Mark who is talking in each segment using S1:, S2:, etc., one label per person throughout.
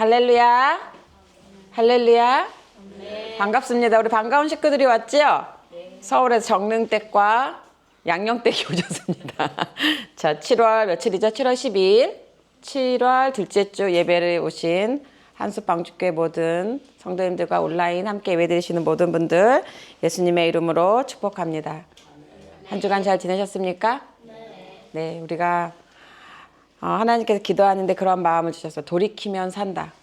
S1: 할렐루야. 할렐루야. 네. 반갑습니다. 우리 반가운 식구들이 왔죠? 네. 서울에서 정릉댁과 양녕댁이 오셨습니다. 자, 7월 며칠이죠? 7월 12일. 7월 둘째 주 예배를 오신 한숲방주교회 모든 성도님들과 온라인 함께 예배드리시는 모든 분들 예수님의 이름으로 축복합니다. 한 주간 잘 지내셨습니까? 네, 우리가 하나님께서 기도하는데 그런 마음을 주셔서 돌이키면 산다.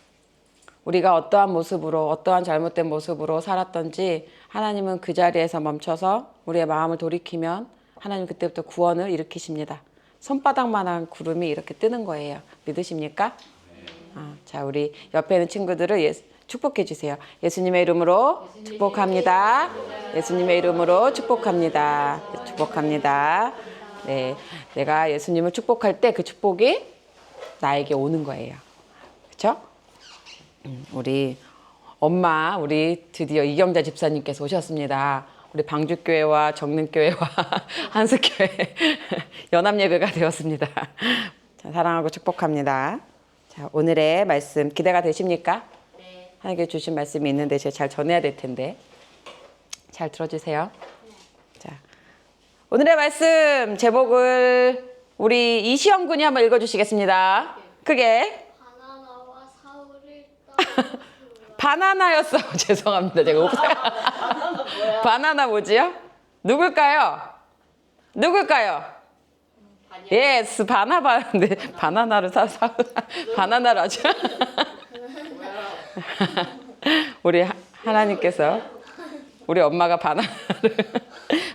S1: 우리가 어떠한 모습으로 어떠한 잘못된 모습으로 살았던지 하나님은 그 자리에서 멈춰서 우리의 마음을 돌이키면 하나님 그때부터 구원을 일으키십니다. 손바닥만한 구름이 이렇게 뜨는 거예요. 믿으십니까? 자, 우리 옆에 있는 친구들을 축복해 주세요. 예수님의 이름으로 축복합니다. 예수님의 이름으로 축복합니다. 축복합니다. 네, 내가 예수님을 축복할 때 그 축복이 나에게 오는 거예요. 그렇죠? 우리 엄마, 우리 드디어 이경자 집사님께서 오셨습니다. 우리 방주교회와 정릉교회와 한스교회 연합예배가 되었습니다. 자, 사랑하고 축복합니다. 자, 오늘의 말씀 기대가 되십니까? 네. 하나님께 주신 말씀이 있는데 제가 잘 전해야 될 텐데 잘 들어주세요. 자, 오늘의 말씀 제목을 우리 이시영 군이 한번 읽어주시겠습니다. 크게.
S2: 바나나와 사울을
S1: 바나나였어. 죄송합니다. 제가 바나나 뭐지요? 누굴까요? 예스, 바나바인데 바나나를 바나나를 하죠. 우리 하나님께서 우리 엄마가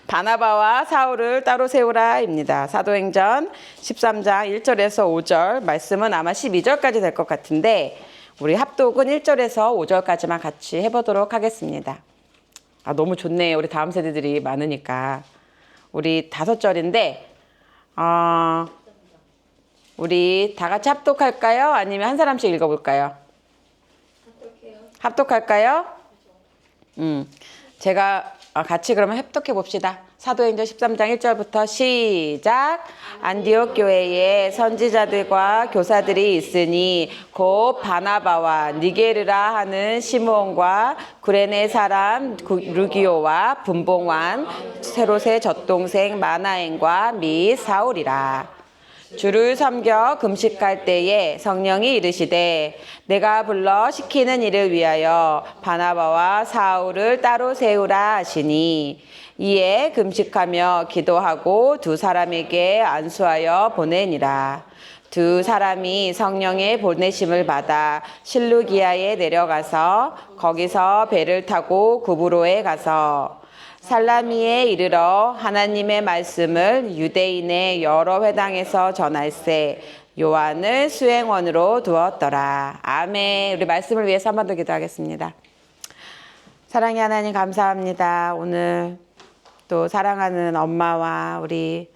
S1: 바나바와 사울을 따로 세우라입니다. 사도행전 13장 1절에서 5절 말씀은 아마 12절까지 될 것 같은데 우리 합독은 1절에서 5절까지만 같이 해보도록 하겠습니다. 너무 좋네요. 우리 다음 세대들이 많으니까. 우리 5절인데 우리 다 같이 합독할까요? 아니면 한 사람씩 읽어볼까요? 합독할까요? 제가 같이 그러면 합독해 봅시다. 사도행전 13장 1절부터 시작. 안디옥 교회에 선지자들과 교사들이 있으니 곧 바나바와 니게르라 하는 시므온과 구레네 사람 루기오와 분봉완 세롯의 젖동생 마나엔과 및 사울이라. 주를 섬겨 금식할 때에 성령이 이르시되 내가 불러 시키는 일을 위하여 바나바와 사울을 따로 세우라 하시니 이에 금식하며 기도하고 두 사람에게 안수하여 보내니라. 두 사람이 성령의 보내심을 받아 실루기아에 내려가서 거기서 배를 타고 구브로에 가서 살라미에 이르러 하나님의 말씀을 유대인의 여러 회당에서 전할세 요한을 수행원으로 두었더라. 아멘. 우리 말씀을 위해서 한 번 더 기도하겠습니다. 사랑의 하나님 감사합니다. 오늘 또 사랑하는 엄마와 우리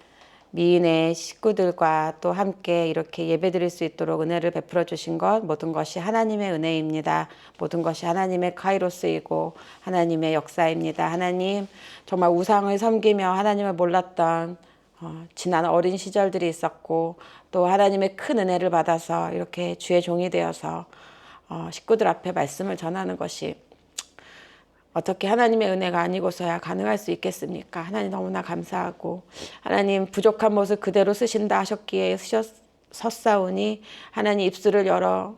S1: 미인의 식구들과 또 함께 이렇게 예배드릴 수 있도록 은혜를 베풀어 주신 것 모든 것이 하나님의 은혜입니다. 모든 것이 하나님의 카이로스이고 하나님의 역사입니다. 하나님 정말 우상을 섬기며 하나님을 몰랐던 지난 어린 시절들이 있었고 또 하나님의 큰 은혜를 받아서 이렇게 주의 종이 되어서 식구들 앞에 말씀을 전하는 것이 어떻게 하나님의 은혜가 아니고서야 가능할 수 있겠습니까? 하나님 너무나 감사하고 하나님 부족한 모습 그대로 쓰신다 하셨기에 섰사오니 하나님 입술을 열어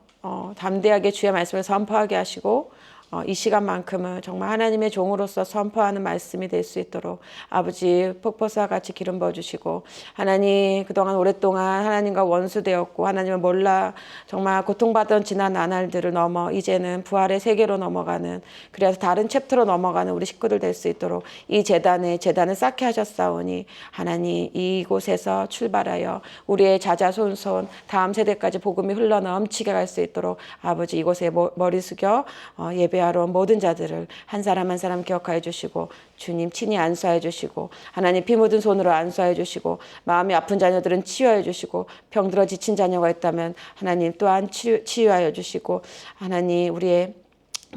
S1: 담대하게 주의 말씀을 선포하게 하시고 이 시간만큼은 정말 하나님의 종으로서 선포하는 말씀이 될 수 있도록 아버지 폭포수와 같이 기름 부어주시고 하나님 그동안 오랫동안 하나님과 원수되었고 하나님을 몰라 정말 고통받던 지난 나날들을 넘어 이제는 부활의 세계로 넘어가는 그래서 다른 챕터로 넘어가는 우리 식구들 될 수 있도록 이 재단을 쌓게 하셨사오니 하나님 이곳에서 출발하여 우리의 자자손손 다음 세대까지 복음이 흘러넘치게 갈 수 있도록 아버지 이곳에 머리 숙여 예배 하러 온 모든 자들을 한 사람 한 사람 기억하여 주시고 주님 친히 안수하여 주시고 하나님 피 묻은 손으로 안수하여 주시고 마음이 아픈 자녀들은 치유하여 주시고 병들어 지친 자녀가 있다면 하나님 또한 치유하여 주시고 하나님 우리의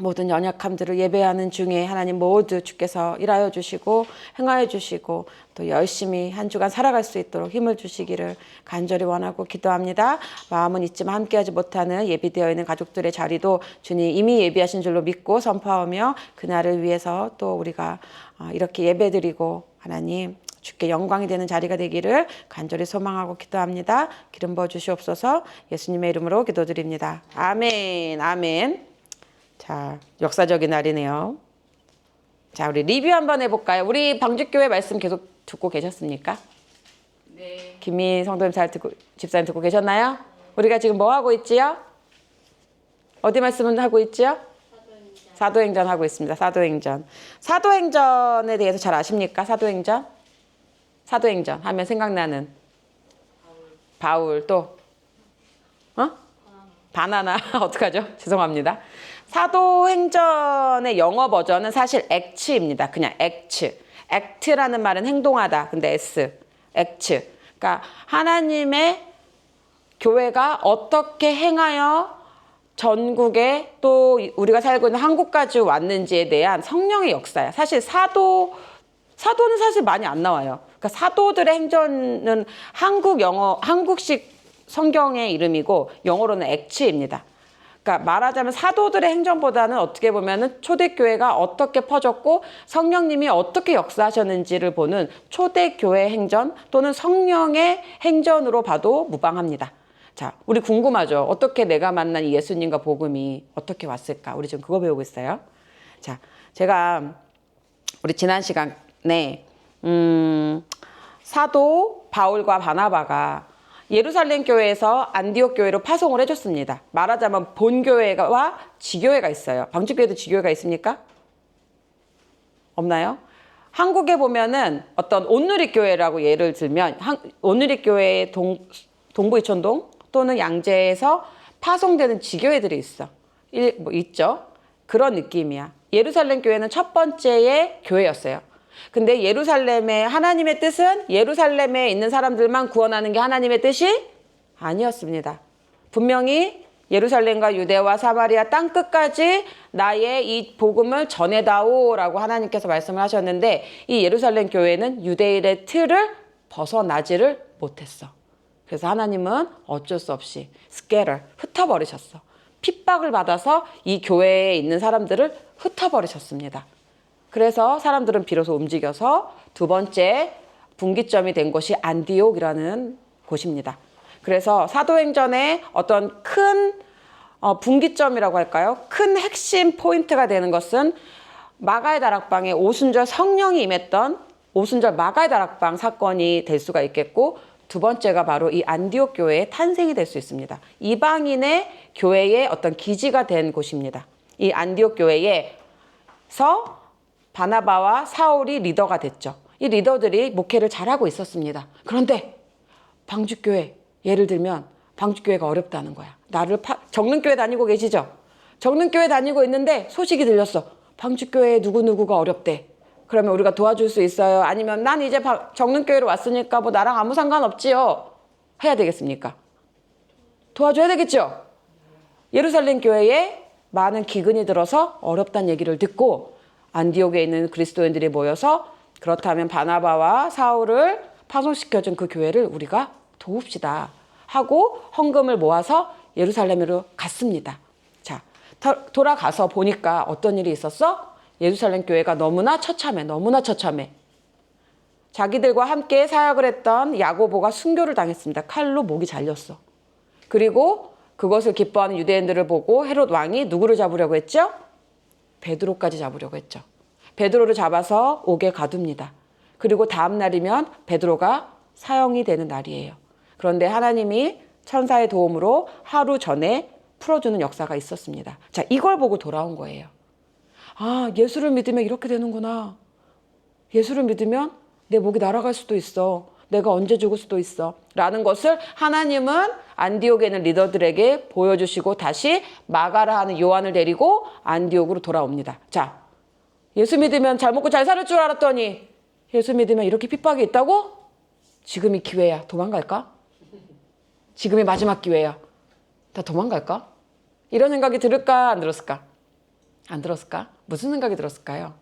S1: 모든 연약함들을 예배하는 중에 하나님 모두 주께서 일하여 주시고 행하여 주시고 또 열심히 한 주간 살아갈 수 있도록 힘을 주시기를 간절히 원하고 기도합니다. 마음은 있지만 함께하지 못하는 예비되어 있는 가족들의 자리도 주님 이미 예비하신 줄로 믿고 선포하며 그날을 위해서 또 우리가 이렇게 예배드리고 하나님 주께 영광이 되는 자리가 되기를 간절히 소망하고 기도합니다. 기름 부어 주시옵소서. 예수님의 이름으로 기도드립니다. 아멘. 아멘. 자, 역사적인 날이네요. 자, 우리 리뷰 한번 해볼까요? 우리 방주교회 말씀 계속 듣고 계셨습니까?
S2: 네.
S1: 김미 성도님 집사님 듣고 계셨나요? 우리가 지금 뭐 하고 있지요? 어디 말씀을 하고 있지요? 사도행전 하고 있습니다. 사도행전. 사도행전에 대해서 잘 아십니까? 사도행전? 사도행전 하면 생각나는 바울 또 바나나 어떡하죠? 죄송합니다. 사도행전의 영어 버전은 사실 액츠입니다. 그냥 액츠. 액트라는 말은 행동하다. 근데 S. 액츠. 그러니까 하나님의 교회가 어떻게 행하여 전국에 또 우리가 살고 있는 한국까지 왔는지에 대한 성령의 역사야. 사실 사도는 사실 많이 안 나와요. 그러니까 사도들의 행전은 한국식 성경의 이름이고 영어로는 액츠입니다. 그러니까 말하자면 사도들의 행전보다는 어떻게 보면은 초대교회가 어떻게 퍼졌고 성령님이 어떻게 역사하셨는지를 보는 초대교회 행전 또는 성령의 행전으로 봐도 무방합니다. 자, 우리 궁금하죠? 어떻게 내가 만난 이 예수님과 복음이 어떻게 왔을까? 우리 지금 그거 배우고 있어요. 자, 제가 우리 지난 시간에 사도 바울과 바나바가 예루살렘 교회에서 안디옥 교회로 파송을 해줬습니다. 말하자면 본교회와 지교회가 있어요. 방주교회도 지교회가 있습니까? 없나요? 한국에 보면은 어떤 온누리교회라고 예를 들면 온누리교회의 동부 이촌동 또는 양재에서 파송되는 지교회들이 있죠. 그런 느낌이야. 예루살렘 교회는 첫 번째의 교회였어요. 근데 예루살렘의 하나님의 뜻은 예루살렘에 있는 사람들만 구원하는 게 하나님의 뜻이 아니었습니다. 분명히 예루살렘과 유대와 사마리아 땅 끝까지 나의 이 복음을 전해다오라고 하나님께서 말씀을 하셨는데 이 예루살렘 교회는 유대인의 틀을 벗어나지를 못했어. 그래서 하나님은 어쩔 수 없이 흩어버리셨어. 핍박을 받아서 이 교회에 있는 사람들을 흩어버리셨습니다. 그래서 사람들은 비로소 움직여서 두 번째 분기점이 된 곳이 안디옥이라는 곳입니다. 그래서 사도행전의 어떤 큰 분기점이라고 할까요? 큰 핵심 포인트가 되는 것은 마가의 다락방에 오순절 성령이 임했던 오순절 마가의 다락방 사건이 될 수가 있겠고 두 번째가 바로 이 안디옥 교회의 탄생이 될 수 있습니다. 이방인의 교회의 어떤 기지가 된 곳입니다. 이 안디옥 교회에서 바나바와 사울이 리더가 됐죠. 이 리더들이 목회를 잘하고 있었습니다. 그런데 방주교회, 예를 들면 방주교회가 어렵다는 거야. 정릉교회 다니고 계시죠? 정릉교회 다니고 있는데 소식이 들렸어. 방주교회에 누구누구가 어렵대. 그러면 우리가 도와줄 수 있어요? 아니면 난 이제 정릉교회로 왔으니까 뭐 나랑 아무 상관없지요? 해야 되겠습니까? 도와줘야 되겠죠? 예루살렘 교회에 많은 기근이 들어서 어렵다는 얘기를 듣고 안디옥에 있는 그리스도인들이 모여서 그렇다면 바나바와 사울을 파송시켜준 그 교회를 우리가 도웁시다 하고 헌금을 모아서 예루살렘으로 갔습니다. 자, 돌아가서 보니까 어떤 일이 있었어? 예루살렘 교회가 너무나 처참해. 자기들과 함께 사역을 했던 야고보가 순교를 당했습니다. 칼로 목이 잘렸어. 그리고 그것을 기뻐하는 유대인들을 보고 헤롯 왕이 누구를 잡으려고 했죠? 베드로까지 잡으려고 했죠. 베드로를 잡아서 옥에 가둡니다. 그리고 다음 날이면 베드로가 사형이 되는 날이에요. 그런데 하나님이 천사의 도움으로 하루 전에 풀어주는 역사가 있었습니다. 자, 이걸 보고 돌아온 거예요. 아, 예수를 믿으면 이렇게 되는구나. 예수를 믿으면 내 목이 날아갈 수도 있어. 내가 언제 죽을 수도 있어. 라는 것을 하나님은 안디옥에 있는 리더들에게 보여주시고 다시 마가라 하는 요한을 데리고 안디옥으로 돌아옵니다. 자, 예수 믿으면 잘 먹고 잘 살 줄 알았더니 예수 믿으면 이렇게 핍박이 있다고? 지금이 기회야. 도망갈까? 지금이 마지막 기회야. 다 도망갈까? 이런 생각이 들을까 안 들었을까? 안 들었을까? 무슨 생각이 들었을까요?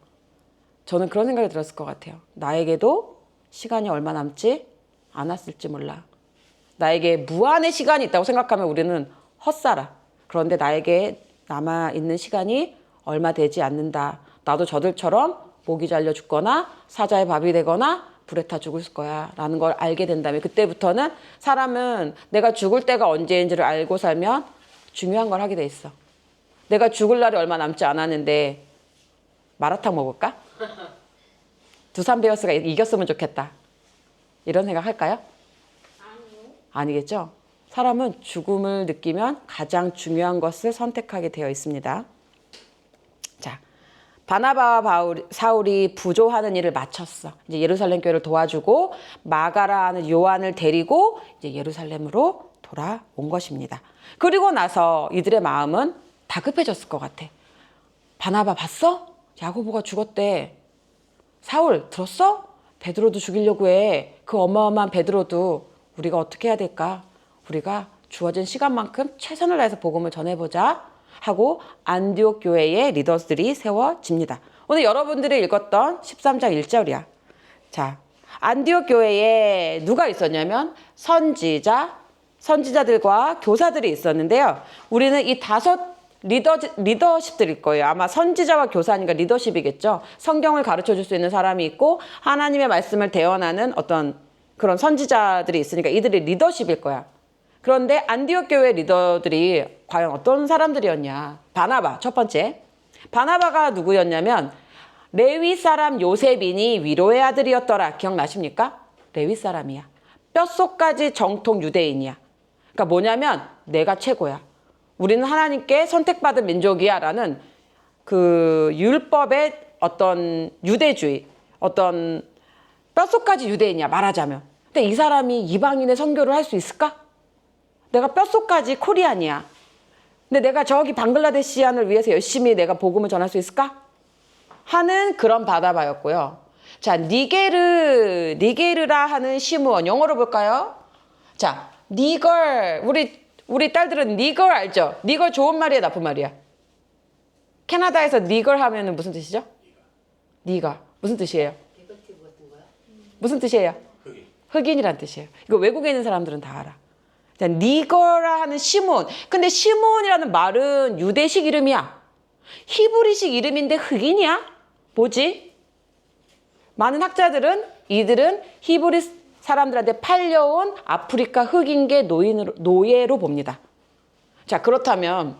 S1: 저는 그런 생각이 들었을 것 같아요. 나에게도 시간이 얼마 남지 않았을지 몰라. 나에게 무한의 시간이 있다고 생각하면 우리는 헛살아. 그런데 나에게 남아있는 시간이 얼마 되지 않는다. 나도 저들처럼 목이 잘려 죽거나 사자의 밥이 되거나 불에 타 죽을 거야 라는 걸 알게 된다면 그때부터는 사람은 내가 죽을 때가 언제인지를 알고 살면 중요한 걸 하게 돼 있어. 내가 죽을 날이 얼마 남지 않았는데 마라탕 먹을까? 두산 베어스가 이겼으면 좋겠다. 이런 생각 할까요?
S2: 아니요.
S1: 아니겠죠? 사람은 죽음을 느끼면 가장 중요한 것을 선택하게 되어 있습니다. 자, 바나바와 사울이 부조하는 일을 마쳤어. 이제 예루살렘 교회를 도와주고 마가라 하는 요한을 데리고 이제 예루살렘으로 돌아온 것입니다. 그리고 나서 이들의 마음은 다급해졌을 것 같아. 바나바 봤어? 야고보가 죽었대. 사울 들었어? 베드로도 죽이려고 해. 그 어마어마한 베드로도 우리가 어떻게 해야 될까? 우리가 주어진 시간만큼 최선을 다해서 복음을 전해보자 하고 안디옥 교회의 리더들이 세워집니다. 오늘 여러분들이 읽었던 13장 1절이야. 자, 안디옥 교회에 누가 있었냐면 선지자들과 교사들이 있었는데요. 우리는 이 다섯 리더십들일 거예요. 아마 선지자와 교사니까 리더십이겠죠. 성경을 가르쳐 줄 수 있는 사람이 있고 하나님의 말씀을 대언하는 어떤 그런 선지자들이 있으니까 이들이 리더십일 거야. 그런데 안디옥 교회 리더들이 과연 어떤 사람들이었냐. 바나바 첫 번째. 바나바가 누구였냐면 레위 사람 요셉이니 위로의 아들이었더라. 기억나십니까? 레위 사람이야. 뼛속까지 정통 유대인이야. 그러니까 뭐냐면 내가 최고야. 우리는 하나님께 선택받은 민족이야 라는 그 율법의 어떤 유대주의, 어떤 뼛속까지 유대인이야 말하자면. 근데 이 사람이 이방인의 선교를 할 수 있을까? 내가 뼛속까지 코리안이야. 근데 내가 저기 방글라데시안을 위해서 열심히 내가 복음을 전할 수 있을까? 하는 그런 바나바였고요. 자, 니게르라 하는 시므온 영어로 볼까요? 자, 니걸 우리 딸들은 니걸 알죠? 니걸 좋은 말이야 나쁜 말이야? 캐나다에서 니걸 하면은 무슨 뜻이죠? 니가 무슨 뜻이에요? 무슨 뜻이에요? 흑인이란 뜻이에요. 이거 외국에 있는 사람들은 다 알아. 자, 니거라 하는 시몬. 근데 시몬이라는 말은 유대식 이름이야. 히브리식 이름인데 흑인이야? 뭐지? 많은 학자들은 이들은 히브리 사람들한테 팔려온 아프리카 흑인계 노예로 봅니다. 자, 그렇다면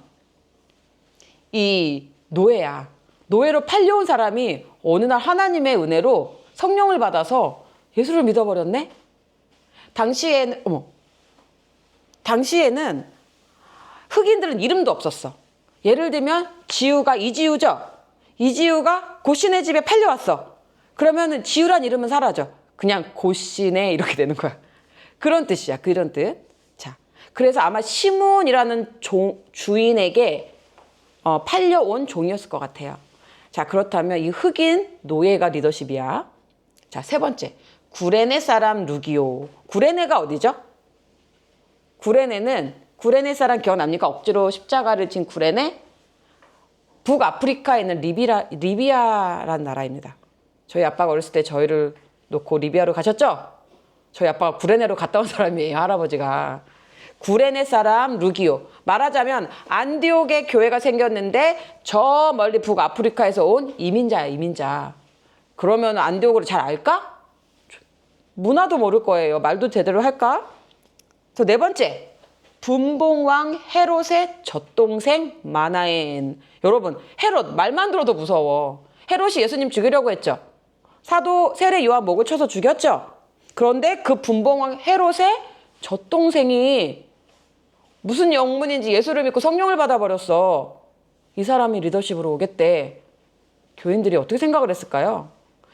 S1: 이 노예야. 노예로 팔려온 사람이 어느 날 하나님의 은혜로 성령을 받아서 예수를 믿어버렸네? 당시에는 흑인들은 이름도 없었어. 예를 들면 지우가 이지우죠? 이지우가 고신의 집에 팔려왔어. 그러면은 지우란 이름은 사라져. 그냥 고신의 이렇게 되는 거야. 그런 뜻이야. 그런 뜻. 자, 그래서 아마 시몬이라는 주인에게 팔려온 종이었을 것 같아요. 자, 그렇다면 이 흑인 노예가 리더십이야. 자, 세 번째. 구레네 사람 루기오. 구레네가 어디죠? 구레네 사람 기억납니까? 억지로 십자가를 진 구레네? 북아프리카에 있는 리비아라는 나라입니다. 저희 아빠가 어렸을 때 저희를 놓고 리비아로 가셨죠? 저희 아빠가 구레네로 갔다 온 사람이에요. 할아버지가. 구레네 사람 루기오. 말하자면 안디옥에 교회가 생겼는데 저 멀리 북아프리카에서 온 이민자야. 이민자. 그러면 안디옥을 잘 알까? 문화도 모를 거예요. 말도 제대로 할까? 또 네 번째. 분봉왕 헤롯의 젖동생 마나엔. 여러분, 헤롯 말만 들어도 무서워. 헤롯이 예수님 죽이려고 했죠. 사도 세례 요한 목을 쳐서 죽였죠. 그런데 그 분봉왕 헤롯의 젖동생이 무슨 영문인지 예수를 믿고 성령을 받아버렸어. 이 사람이 리더십으로 오겠대. 교인들이 어떻게 생각을 했을까요?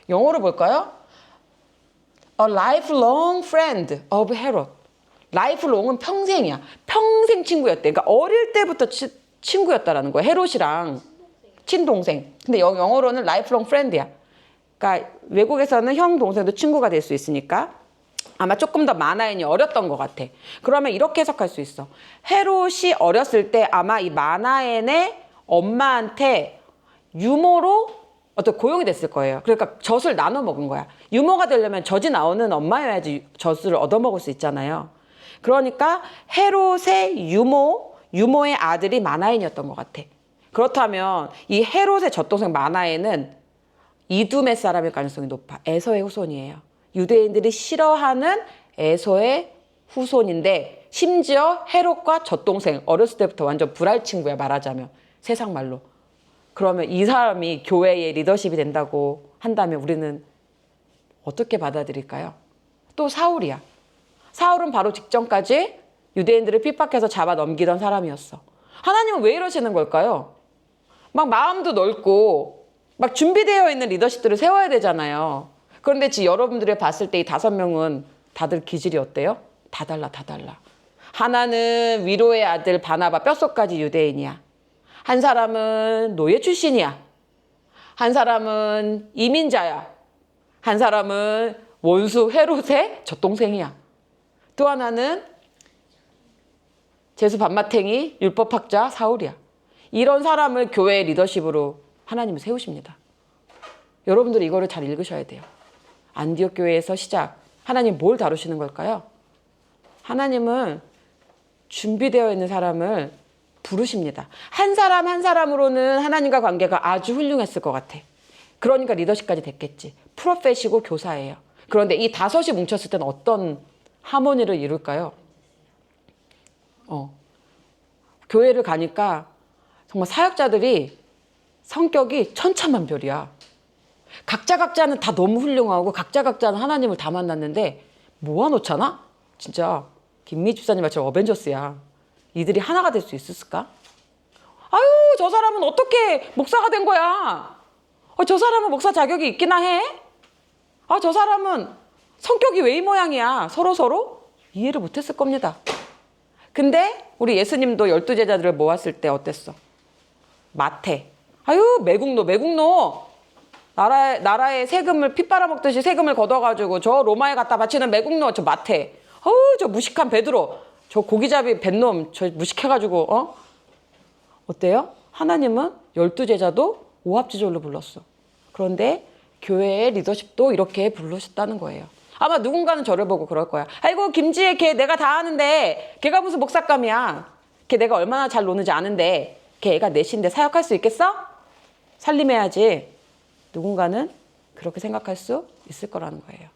S1: 영어로 볼까요? A lifelong friend of Herod. lifelong은 평생이야. 평생 친구였대. 그러니까 어릴 때부터 친구였다라는 거야. 헤롯이랑 친동생. 근데 영어로는 lifelong friend야. 그러니까 외국에서는 형, 동생도 친구가 될 수 있으니까 아마 조금 더 마나엔이 어렸던 것 같아. 그러면 이렇게 해석할 수 있어. 헤롯이 어렸을 때 아마 이 마나엔의 엄마한테 유모로 어떤 고용이 됐을 거예요. 그러니까 젖을 나눠 먹은 거야. 유모가 되려면 젖이 나오는 엄마여야지 젖을 얻어먹을 수 있잖아요. 그러니까 헤롯의 유모의 아들이 마나엔이었던 것 같아. 그렇다면 이 헤롯의 젖동생 마나엔은 이두메 사람일 가능성이 높아. 에서의 후손이에요. 유대인들이 싫어하는 에서의 후손인데 심지어 헤롯과 젖동생 어렸을 때부터 완전 불알 친구야, 말하자면. 세상 말로. 그러면 이 사람이 교회의 리더십이 된다고 한다면 우리는 어떻게 받아들일까요? 또 사울이야. 사울은 바로 직전까지 유대인들을 핍박해서 잡아 넘기던 사람이었어. 하나님은 왜 이러시는 걸까요? 막 마음도 넓고 막 준비되어 있는 리더십들을 세워야 되잖아요. 그런데 지금 여러분들이 봤을 때 이 5명은 다들 기질이 어때요? 다 달라. 하나는 위로의 아들 바나바, 뼛속까지 유대인이야. 한 사람은 노예 출신이야. 한 사람은 이민자야. 한 사람은 원수 헤롯의 젖동생이야. 또 하나는 재수 반마탱이 율법학자 사울이야. 이런 사람을 교회의 리더십으로 하나님은 세우십니다. 여러분들이 이거를 잘 읽으셔야 돼요. 안디옥 교회에서 시작. 하나님 뭘 다루시는 걸까요? 하나님은 준비되어 있는 사람을 부르십니다. 한 사람 한 사람으로는 하나님과 관계가 아주 훌륭했을 것 같아. 그러니까 리더십까지 됐겠지. 프로페시고 교사예요. 그런데 이 5이 뭉쳤을 때는 어떤 하모니를 이룰까요? 교회를 가니까 정말 사역자들이 성격이 천차만별이야. 각자는 다 너무 훌륭하고 각자는 하나님을 다 만났는데 모아놓잖아? 진짜 김미 집사님 말처럼 어벤져스야. 이들이 하나가 될 수 있었을까? 아유, 저 사람은 어떻게 목사가 된 거야? 저 사람은 목사 자격이 있기나 해? 저 사람은 성격이 왜 이 모양이야? 서로 이해를 못했을 겁니다. 근데 우리 예수님도 12제자들을 모았을 때 어땠어? 마태. 아유, 매국노. 나라의 세금을 피 빨아먹듯이 세금을 걷어가지고 저 로마에 갖다 바치는 매국노, 저 마태. 저 무식한 베드로. 저 고기잡이 뱃놈, 저 무식해가지고, 어때요? 하나님은 12제자도 오합지졸로 불렀어. 그런데 교회의 리더십도 이렇게 부르셨다는 거예요. 아마 누군가는 저를 보고 그럴 거야. 아이고, 김지혜 걔 내가 다 아는데 걔가 무슨 목사감이야. 걔 내가 얼마나 잘 노는지 아는데 걔 애가 넷인데 사역할 수 있겠어? 살림해야지. 누군가는 그렇게 생각할 수 있을 거라는 거예요.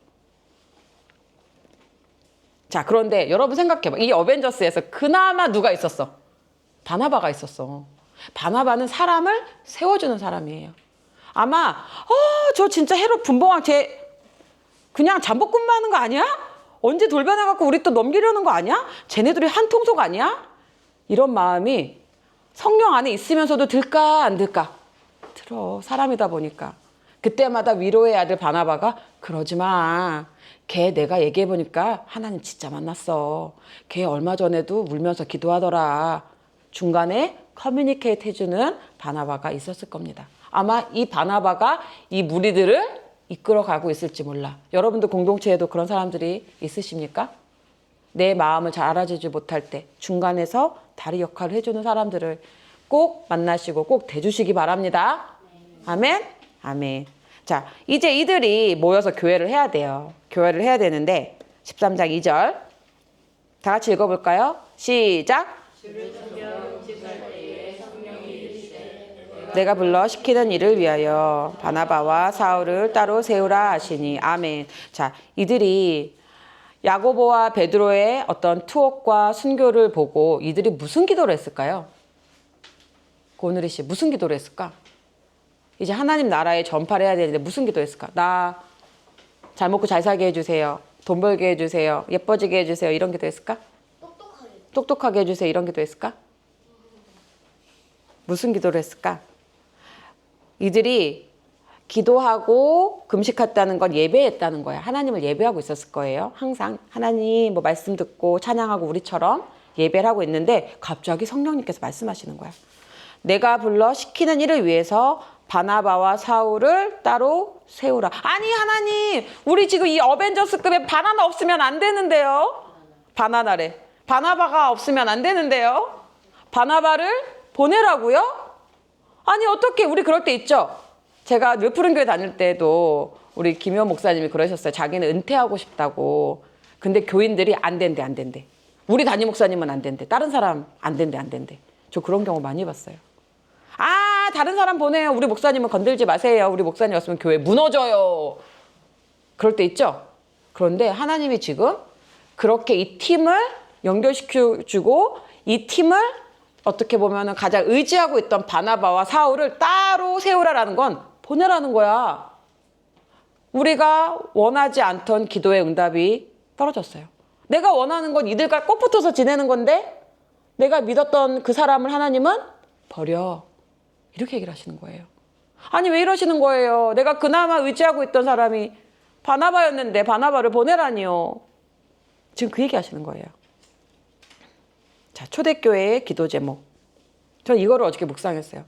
S1: 자, 그런데 여러분 생각해봐. 이 어벤져스에서 그나마 누가 있었어? 바나바가 있었어. 바나바는 사람을 세워주는 사람이에요. 아마 저 진짜 헤롯 분봉왕 쟤 그냥 잠복근무하는 거 아니야? 언제 돌변해갖고 우리 또 넘기려는 거 아니야? 쟤네들이 한 통속 아니야? 이런 마음이 성령 안에 있으면서도 들까 안 들까? 들어. 사람이다 보니까. 그때마다 위로의 아들 바나바가 그러지 마. 걔 내가 얘기해보니까 하나님 진짜 만났어. 걔 얼마 전에도 울면서 기도하더라. 중간에 커뮤니케이트 해주는 바나바가 있었을 겁니다. 아마 이 바나바가 이 무리들을 이끌어가고 있을지 몰라. 여러분들 공동체에도 그런 사람들이 있으십니까? 내 마음을 잘 알아주지 못할 때 중간에서 다리 역할을 해주는 사람들을 꼭 만나시고 꼭 대주시기 바랍니다. 아멘? 아멘. 자, 이제 이들이 모여서 교회를 해야 돼요. 교회를 해야 되는데 13장 2절 다 같이 읽어볼까요? 시작! 내가 불러 시키는 일을 위하여 바나바와 사울을 따로 세우라 하시니 아멘. 자, 이들이 야고보와 베드로의 어떤 투옥과 순교를 보고 이들이 무슨 기도를 했을까요? 고은우리 씨 무슨 기도를 했을까? 이제 하나님 나라에 전파를 해야 되는데 무슨 기도했을까? 나 잘 먹고 잘 살게 해주세요. 돈 벌게 해주세요. 예뻐지게 해주세요. 이런 기도했을까? 똑똑하게 해주세요. 이런 기도했을까? 무슨 기도를 했을까? 이들이 기도하고 금식했다는 건 예배했다는 거야. 하나님을 예배하고 있었을 거예요. 항상 하나님 뭐 말씀 듣고 찬양하고 우리처럼 예배를 하고 있는데 갑자기 성령님께서 말씀하시는 거야. 내가 불러 시키는 일을 위해서 바나바와 사울을 따로 세우라. 아니 하나님, 우리 지금 이 어벤져스급의 바나나 없으면 안 되는데요. 바나나래. 바나바가 없으면 안 되는데요. 바나바를 보내라고요? 아니 어떻게 우리 그럴 때 있죠. 제가 늘 푸른교회 다닐 때도 우리 김효 목사님이 그러셨어요. 자기는 은퇴하고 싶다고. 근데 교인들이 안 된대 안 된대. 우리 담임 목사님은 안 된대. 다른 사람 안 된대 안 된대. 저 그런 경우 많이 봤어요. 아 다른 사람 보내요. 우리 목사님은 건들지 마세요. 우리 목사님 왔으면 교회 무너져요. 그럴 때 있죠. 그런데 하나님이 지금 그렇게 이 팀을 연결시켜주고 이 팀을 어떻게 보면 가장 의지하고 있던 바나바와 사울을 따로 세우라라는 건 보내라는 거야. 우리가 원하지 않던 기도의 응답이 떨어졌어요. 내가 원하는 건 이들과 꼭 붙어서 지내는 건데 내가 믿었던 그 사람을 하나님은 버려. 이렇게 얘기를 하시는 거예요. 아니 왜 이러시는 거예요? 내가 그나마 의지하고 있던 사람이 바나바였는데 바나바를 보내라니요. 지금 그 얘기 하시는 거예요. 자, 초대교회의 기도 제목. 전 이거를 어저께 묵상했어요.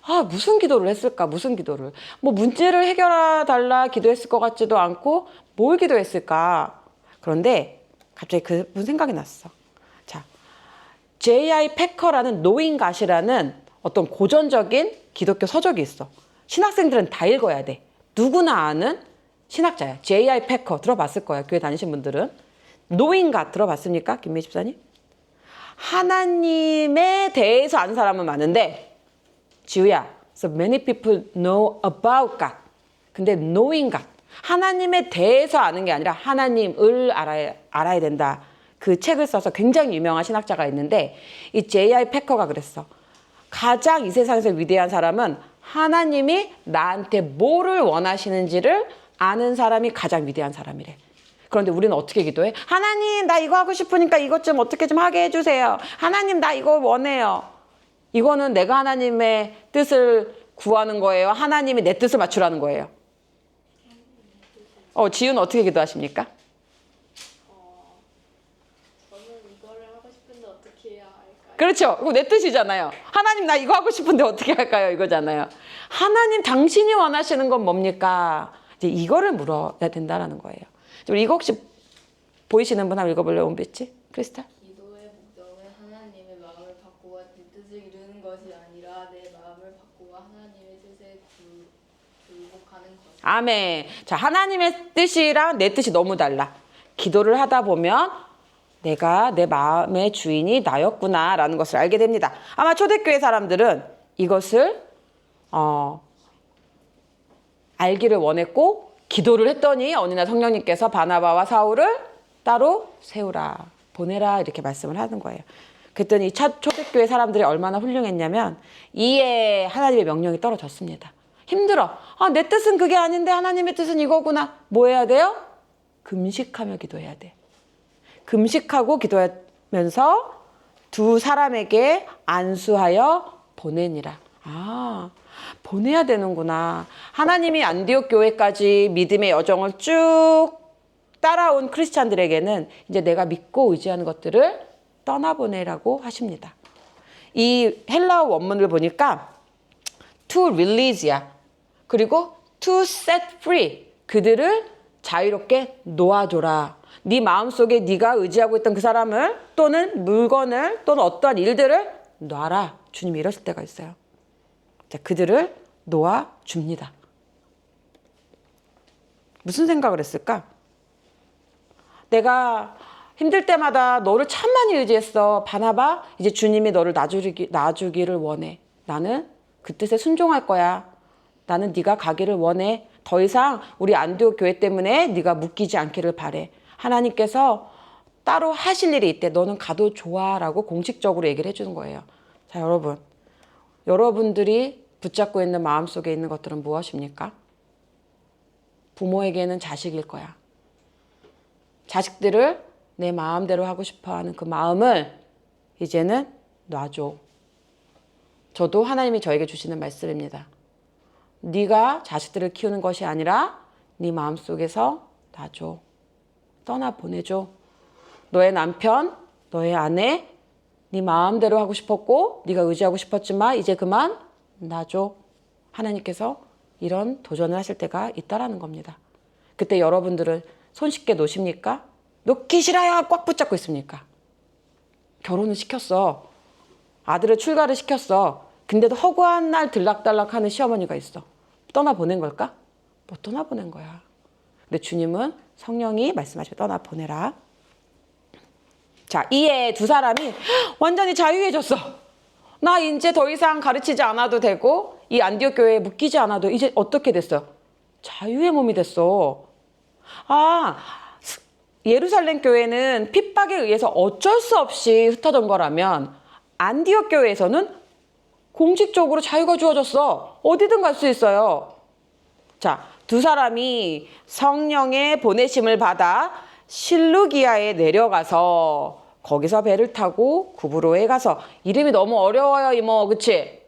S1: 아, 무슨 기도를 했을까? 무슨 기도를. 뭐 문제를 해결해달라 기도했을 것 같지도 않고 뭘 기도했을까? 그런데 갑자기 그분 생각이 났어. 자, J.I. 패커라는 노인갓이라는 어떤 고전적인 기독교 서적이 있어. 신학생들은 다 읽어야 돼. 누구나 아는 신학자야. J.I. 패커 들어봤을 거야. 교회 다니신 분들은. 노인갓 들어봤습니까? 김미 집사님? 하나님에 대해서 아는 사람은 많은데 지우야, so many people know about God. 근데 knowing God, 하나님에 대해서 아는 게 아니라 하나님을 알아야 된다. 그 책을 써서 굉장히 유명한 신학자가 있는데 이 J.I. 패커가 그랬어. 가장 이 세상에서 위대한 사람은 하나님이 나한테 뭐를 원하시는지를 아는 사람이 가장 위대한 사람이래. 그런데 우리는 어떻게 기도해? 하나님 나 이거 하고 싶으니까 이것 좀 어떻게 좀 하게 해주세요. 하나님 나 이거 원해요. 이거는 내가 하나님의 뜻을 구하는 거예요? 하나님이 내 뜻을 맞추라는 거예요? 지우는 어떻게 기도하십니까?
S2: 저는 이거를 하고 싶은데 어떻게 해야 할까요?
S1: 그렇죠. 그거 내 뜻이잖아요. 하나님 나 이거 하고 싶은데 어떻게 할까요? 이거잖아요. 하나님 당신이 원하시는 건 뭡니까? 이제 이거를 물어야 된다라는 거예요. 우리 이거 혹시 보이시는 분 한번 읽어볼래요? 온빛이? 크리스탈?
S3: 기도의 목적은 하나님의 마음을 바꾸어 내 뜻을 이루는 것이 아니라 내 마음을 바꾸어 하나님의 뜻에 굴복하는 것.
S1: 아멘. 자, 하나님의 뜻이랑 내 뜻이 너무 달라. 기도를 하다 보면 내가 내 마음의 주인이 나였구나라는 것을 알게 됩니다. 아마 초대교회 사람들은 이것을 알기를 원했고 기도를 했더니 어느 날 성령님께서 바나바와 사울을 따로 세우라, 보내라 이렇게 말씀을 하는 거예요. 그랬더니 초대교회 사람들이 얼마나 훌륭했냐면 이에 하나님의 명령이 떨어졌습니다. 힘들어. 내 뜻은 그게 아닌데 하나님의 뜻은 이거구나. 뭐 해야 돼요? 금식하며 기도해야 돼. 금식하고 기도하면서 두 사람에게 안수하여 보내니라. 보내야 되는구나. 하나님이 안디옥 교회까지 믿음의 여정을 쭉 따라온 크리스찬들에게는 이제 내가 믿고 의지하는 것들을 떠나보내라고 하십니다. 이 헬라어 원문을 보니까 to release야. 그리고 to set free. 그들을 자유롭게 놓아줘라. 네 마음속에 네가 의지하고 있던 그 사람을 또는 물건을 또는 어떠한 일들을 놔라. 주님이 이러실 때가 있어요. 자, 그들을 놓아줍니다. 무슨 생각을 했을까? 내가 힘들 때마다 너를 참 많이 의지했어. 바나바, 이제 주님이 너를 놔주기를 원해. 나는 그 뜻에 순종할 거야. 나는 네가 가기를 원해. 더 이상 우리 안디옥 교회 때문에 네가 묶이지 않기를 바래. 하나님께서 따로 하실 일이 있대. 너는 가도 좋아 라고 공식적으로 얘기를 해주는 거예요. 자, 여러분. 여러분들이 붙잡고 있는 마음속에 있는 것들은 무엇입니까? 부모에게는 자식일 거야. 자식들을 내 마음대로 하고 싶어하는 그 마음을 이제는 놔줘. 저도 하나님이 저에게 주시는 말씀입니다. 네가 자식들을 키우는 것이 아니라 네 마음속에서 놔줘. 떠나보내줘. 너의 남편, 너의 아내, 네 마음대로 하고 싶었고 네가 의지하고 싶었지만 이제 그만 놔줘. 하나님께서 이런 도전을 하실 때가 있다라는 겁니다. 그때 여러분들은 손쉽게 놓으십니까? 놓기 싫어요. 꽉 붙잡고 있습니까? 결혼을 시켰어. 아들을 출가를 시켰어. 근데도 허구한 날 들락달락하는 시어머니가 있어. 떠나보낸 걸까? 못 떠나보낸 거야. 근데 주님은 성령이 말씀하시면 떠나보내라. 자, 이에 두 사람이 완전히 자유해졌어. 나 이제 더 이상 가르치지 않아도 되고 이 안디옥 교회에 묶이지 않아도 이제 어떻게 됐어요? 자유의 몸이 됐어. 아, 예루살렘 교회는 핍박에 의해서 어쩔 수 없이 흩어진 거라면 안디옥 교회에서는 공식적으로 자유가 주어졌어. 어디든 갈 수 있어요. 자, 두 사람이 성령의 보내심을 받아 실루기아에 내려가서 거기서 배를 타고 구브로에 가서 이름이 너무 어려워요, 이모. 그치?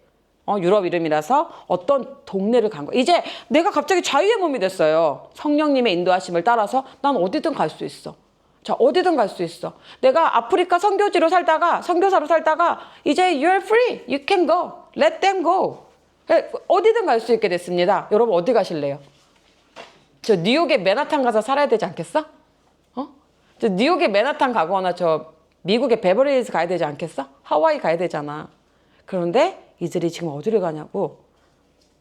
S1: 유럽 이름이라서 어떤 동네를 간 거야. 이제 내가 갑자기 자유의 몸이 됐어요. 성령님의 인도하심을 따라서 난 어디든 갈 수 있어. 자, 어디든 갈 수 있어. 내가 아프리카 선교지로 살다가, 선교사로 살다가 이제 you're free. You can go. Let them go. 어디든 갈 수 있게 됐습니다. 여러분 어디 가실래요? 저 뉴욕의 맨하탄 가서 살아야 되지 않겠어? 저 뉴욕의 맨하탄 가거나 저 미국의 베버리힐즈 가야 되지 않겠어? 하와이 가야 되잖아. 그런데 이들이 지금 어디를 가냐고?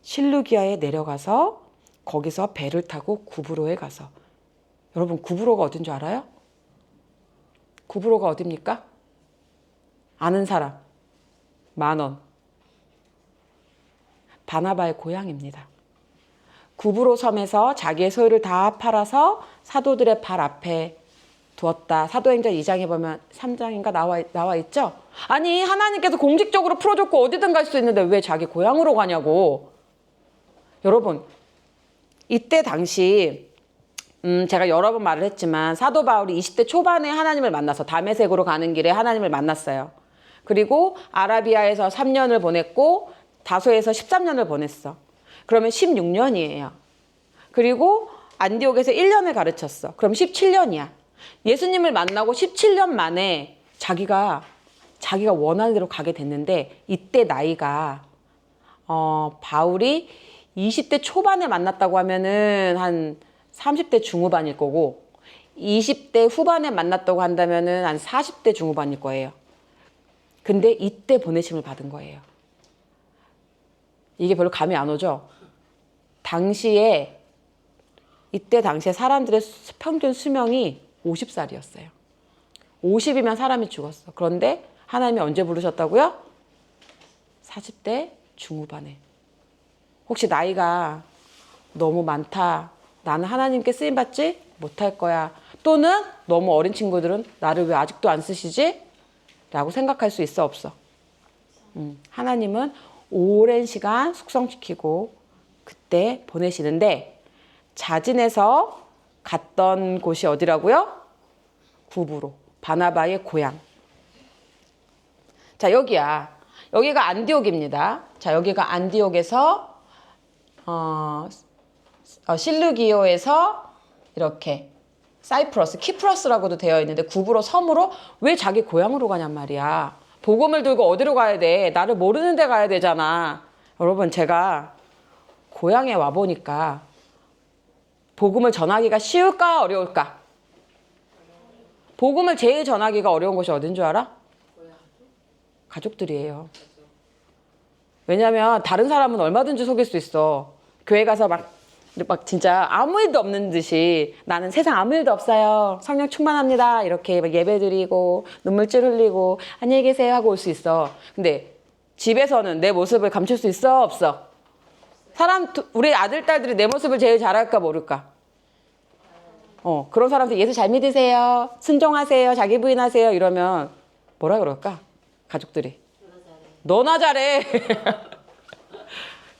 S1: 실루기아에 내려가서 거기서 배를 타고 구브로에 가서. 여러분 구브로가 어딘 줄 알아요? 구브로가 어딥니까? 아는 사람 10,000원. 바나바의 고향입니다. 구브로 섬에서 자기의 소유를 다 팔아서 사도들의 발 앞에 두었다. 사도행전 2장에 보면 3장인가 나와 있죠? 아니 하나님께서 공식적으로 풀어줬고 어디든 갈 수 있는데 왜 자기 고향으로 가냐고. 여러분 이때 당시 제가 여러 번 말을 했지만 사도 바울이 20대 초반에 하나님을 만나서 다메섹으로 가는 길에 하나님을 만났어요. 그리고 아라비아에서 3년을 보냈고 다소에서 13년을 보냈어. 그러면 16년이에요. 그리고 안디옥에서 1년을 가르쳤어. 그럼 17년이야. 예수님을 만나고 17년 만에 자기가 원하는 대로 가게 됐는데 이때 나이가 바울이 20대 초반에 만났다고 하면은 한 30대 중후반일 거고 20대 후반에 만났다고 한다면은 한 40대 중후반일 거예요. 근데 이때 보내심을 받은 거예요. 이게 별로 감이 안 오죠? 이때 당시에 사람들의 평균 수명이 50살이었어요. 50이면 사람이 죽었어. 그런데 하나님이 언제 부르셨다고요? 40대 중후반에. 혹시 나이가 너무 많다. 나는 하나님께 쓰임받지 못할 거야. 또는 너무 어린 친구들은 나를 왜 아직도 안 쓰시지? 라고 생각할 수 있어, 없어? 하나님은 오랜 시간 숙성시키고 그때 보내시는데 자진해서 갔던 곳이 어디라고요? 구브로, 바나바의 고향. 자, 여기야. 여기가 안디옥입니다. 자, 여기가 안디옥에서 실루기오에서 이렇게 사이프러스, 키프러스라고도 되어 있는데 구브로 섬으로 왜 자기 고향으로 가냔 말이야. 복음을 들고 어디로 가야 돼? 나를 모르는 데 가야 되잖아. 여러분 제가 고향에 와보니까 복음을 전하기가 쉬울까 어려울까? 복음을 제일 전하기가 어려운 곳이 어딘 줄 알아? 가족들이에요. 왜냐면 다른 사람은 얼마든지 속일 수 있어. 교회 가서 막 진짜 아무 일도 없는 듯이 나는 세상 아무 일도 없어요. 성령 충만합니다. 이렇게 막 예배드리고 눈물줄 흘리고 안녕히 계세요 하고 올 수 있어. 근데 집에서는 내 모습을 감출 수 있어? 없어? 우리 아들, 딸들이 내 모습을 제일 잘할까 모를까? 그런 사람들 예수 잘 믿으세요. 순종하세요. 자기 부인하세요. 이러면 뭐라 그럴까? 가족들이. 너나 잘해.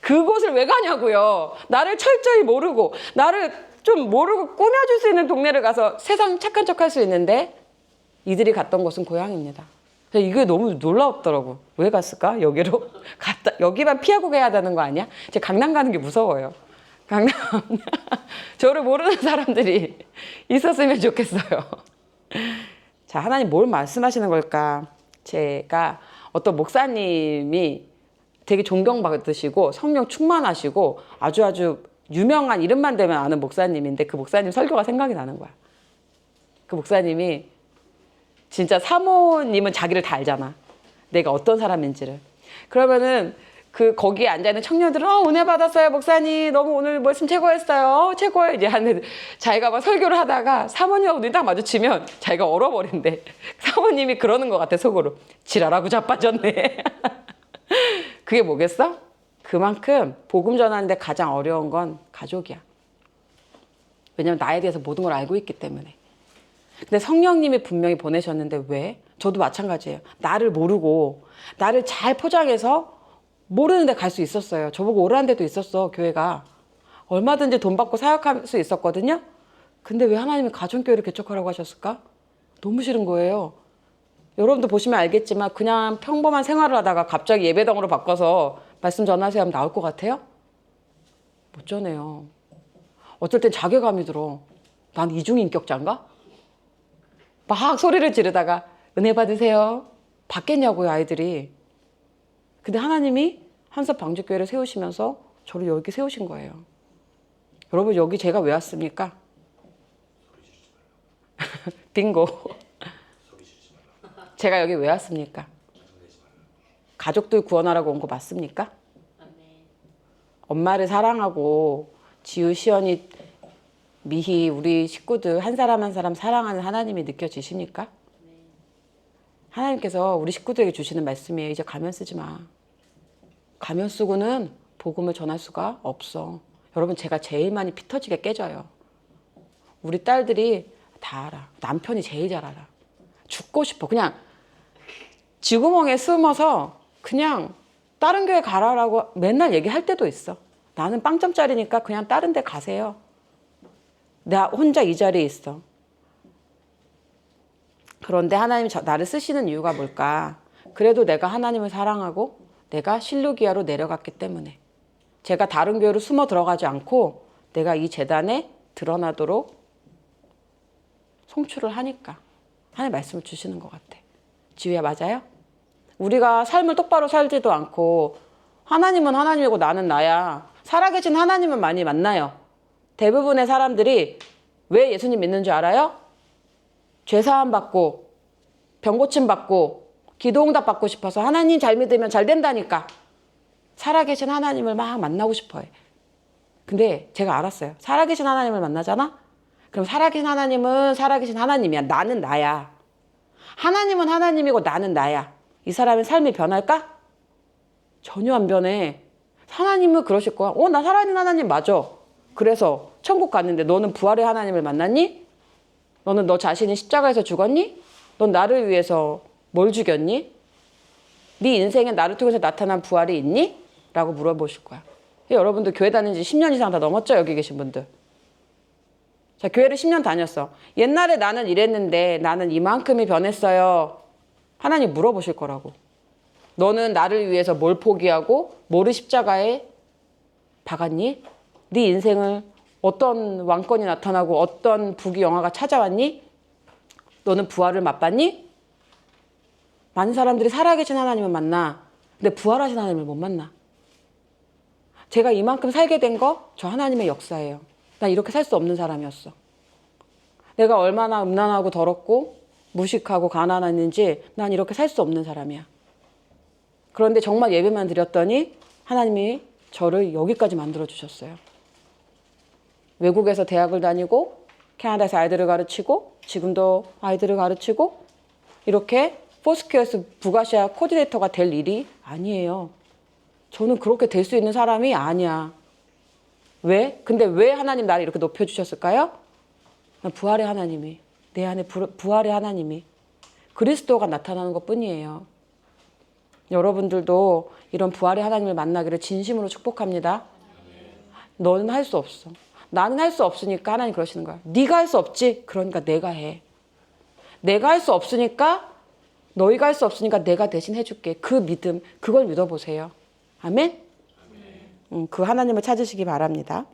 S1: 그곳을 왜 가냐고요. 나를 철저히 모르고 나를 좀 모르고 꾸며줄 수 있는 동네를 가서 세상 착한 척 할 수 있는데 이들이 갔던 곳은 고향입니다. 이게 너무 놀라웠더라고. 왜 갔을까? 여기로 여기만 피하고 가야 되는 거 아니야? 제가 강남 가는 게 무서워요. 강남 저를 모르는 사람들이 있었으면 좋겠어요. 자, 하나님 뭘 말씀하시는 걸까? 제가 어떤 목사님이 되게 존경받으시고 성령 충만하시고 아주 유명한 이름만 대면 아는 목사님인데 그 목사님 설교가 생각이 나는 거야. 그 목사님이 진짜 사모님은 자기를 다 알잖아. 내가 어떤 사람인지를. 그러면은 거기에 앉아있는 청년들은 은혜 받았어요 목사님 너무 오늘 말씀 최고였어요 최고예요 이제 하는데 자기가 막 설교를 하다가 사모님하고 눈 딱 마주치면 자기가 얼어버린대. 사모님이 그러는 것 같아 속으로. 지랄하고 자빠졌네. 그게 뭐겠어? 그만큼 복음 전하는데 가장 어려운 건 가족이야. 왜냐면 나에 대해서 모든 걸 알고 있기 때문에. 근데 성령님이 분명히 보내셨는데 왜? 저도 마찬가지예요. 나를 모르고 나를 잘 포장해서 모르는 데 갈 수 있었어요. 저보고 오라는 데도 있었어 교회가. 얼마든지 돈 받고 사역할 수 있었거든요. 근데 왜 하나님이 가정교회를 개척하라고 하셨을까? 너무 싫은 거예요. 여러분도 보시면 알겠지만 그냥 평범한 생활을 하다가 갑자기 예배당으로 바꿔서 말씀 전하세요 하면 나올 것 같아요? 못 전해요. 어쩔 땐 자괴감이 들어. 난 이중인격자인가? 막 소리를 지르다가 은혜 받으세요. 받겠냐고요 아이들이. 근데 하나님이 한섭 방주교회를 세우시면서 저를 여기 세우신 거예요. 여러분 여기 제가 왜 왔습니까? 빙고. 제가 여기 왜 왔습니까? 가족들 구원하라고 온 거 맞습니까? 엄마를 사랑하고 지우, 시연이, 미희 우리 식구들 한 사람 한 사람 사랑하는 하나님이 느껴지십니까? 하나님께서 우리 식구들에게 주시는 말씀이에요. 이제 가면 쓰지 마. 가면 쓰고는 복음을 전할 수가 없어. 여러분 제가 제일 많이 피 터지게 깨져요. 우리 딸들이 다 알아. 남편이 제일 잘 알아. 죽고 싶어. 그냥 쥐구멍에 숨어서 그냥 다른 교회 가라라고 맨날 얘기할 때도 있어. 나는 빵점짜리니까 그냥 다른 데 가세요. 나 혼자 이 자리에 있어. 그런데 하나님이 나를 쓰시는 이유가 뭘까? 그래도 내가 하나님을 사랑하고 내가 실루기아로 내려갔기 때문에. 제가 다른 교회로 숨어 들어가지 않고 내가 이 재단에 드러나도록 송출을 하니까 하나님 말씀을 주시는 것 같아. 지우야 맞아요? 우리가 삶을 똑바로 살지도 않고 하나님은 하나님이고 나는 나야. 살아계신 하나님은 많이 만나요. 대부분의 사람들이 왜 예수님 믿는 줄 알아요? 죄사함 받고 병고침 받고 기도응답 받고 싶어서 하나님 잘 믿으면 잘 된다니까. 살아계신 하나님을 막 만나고 싶어해. 근데 제가 알았어요. 살아계신 하나님을 만나잖아? 그럼 살아계신 하나님은 살아계신 하나님이야. 나는 나야. 하나님은 하나님이고 나는 나야. 이 사람의 삶이 변할까? 전혀 안 변해. 하나님은 그러실 거야. 나 살아있는 하나님 맞아. 그래서 천국 갔는데 너는 부활의 하나님을 만났니? 너는 너 자신이 십자가에서 죽었니? 넌 나를 위해서 뭘 죽였니? 네 인생에 나를 통해서 나타난 부활이 있니? 라고 물어보실 거야. 여러분들 교회 다닌 지 10년 이상 다 넘었죠? 여기 계신 분들. 자, 교회를 10년 다녔어. 옛날에 나는 이랬는데 나는 이만큼이 변했어요. 하나님 물어보실 거라고. 너는 나를 위해서 뭘 포기하고 뭐를 십자가에 박았니? 네 인생을 어떤 왕권이 나타나고 어떤 부귀영화가 찾아왔니? 너는 부활을 맛봤니? 많은 사람들이 살아계신 하나님을 만나. 근데 부활하신 하나님을 못 만나. 제가 이만큼 살게 된 거 저 하나님의 역사예요. 난 이렇게 살 수 없는 사람이었어. 내가 얼마나 음란하고 더럽고 무식하고 가난했는지 난 이렇게 살 수 없는 사람이야. 그런데 정말 예배만 드렸더니 하나님이 저를 여기까지 만들어주셨어요. 외국에서 대학을 다니고 캐나다에서 아이들을 가르치고 지금도 아이들을 가르치고 이렇게 포스큐에서 북아시아 코디네이터가 될 일이 아니에요. 저는 그렇게 될 수 있는 사람이 아니야. 왜? 근데 왜 하나님 나를 이렇게 높여주셨을까요? 부활의 하나님이, 내 안에 부활의 하나님이 그리스도가 나타나는 것뿐이에요. 여러분들도 이런 부활의 하나님을 만나기를 진심으로 축복합니다. 너는 할 수 없어. 나는 할 수 없으니까 하나님 그러시는 거야. 네가 할 수 없지? 그러니까 내가 해. 내가 할 수 없으니까 너희가 할 수 없으니까 내가 대신 해줄게. 그 믿음, 그걸 믿어보세요. 아멘? 그 하나님을 찾으시기 바랍니다.